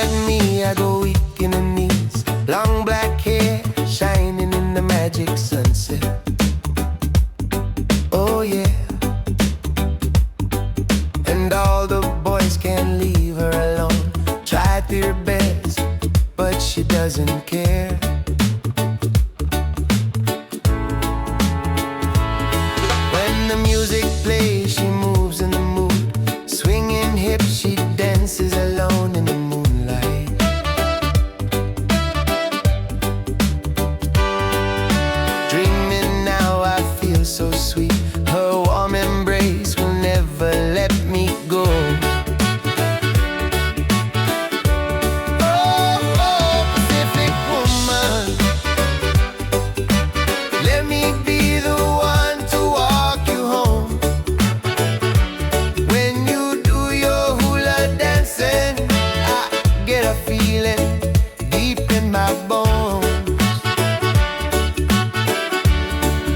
at me, I go weak in the knees. Long black hair shining in the magic sunset. Oh yeah. And all the boys can't leave her alone. Tried their best, but she doesn't care. When the music plays, she moves in the mood. Swinging hips, she dances alone in the moonlight. Dreaming now, I feel so sweet. Her warm embrace will never let me go. Oh, oh, Pacific woman, let me be the one to walk you home. When you do your hula dancing, I get a feeling deep in my bones.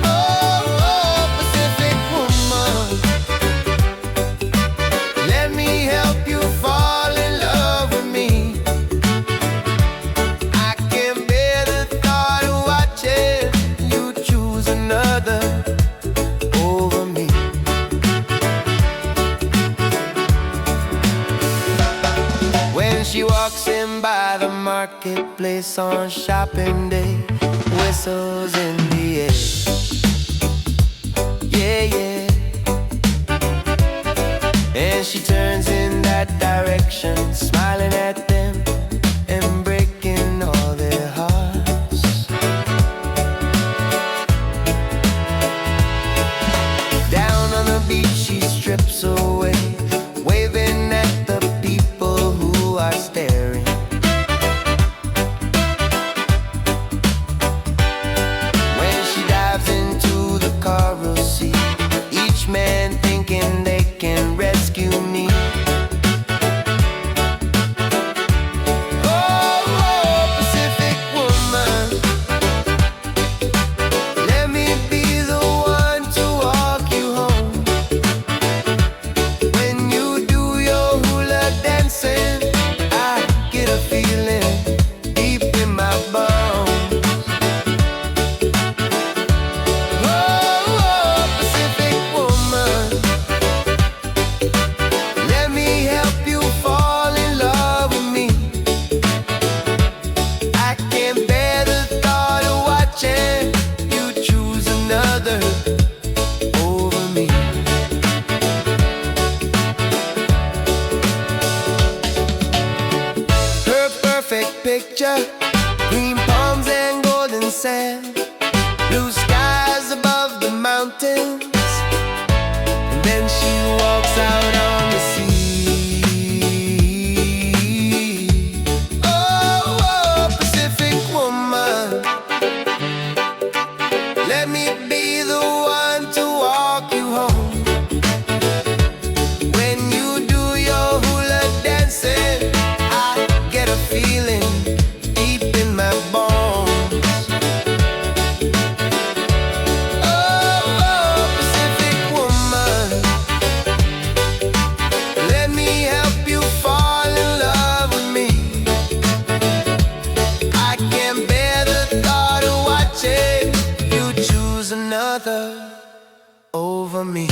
Oh, oh, Pacific woman, let me help you fall in love with me. I can't bear the thought of watching you choose another over me. When she walks in by the marketplace on shopping day, whistles in the air. Yeah, yeah. And she turns in that direction, smiling at them and breaking all their hearts. Down on the beach she strips away, waving at the people who are staring. When she dives into the coral sea, each man thinking they can rescue me. Oh, oh, Pacific woman, let me be the one to walk you home. When you do your hula dancing, I get a feeling deep in my bones. Oh, oh, Pacific woman, let me help you fall in love with me. I can't bear the thought of watching you choose another over me. Her perfect picture, green palms and golden sand, blue skies above the mountains, and then she walks out on the sea. Oh, oh, Pacific woman, let me be the one to walk you home. When you do your hula dancing, I get a feeling deep in my bones. Oh, oh, Pacific woman, let me help you fall in love with me. I can't bear the thought of watching you choose another over me.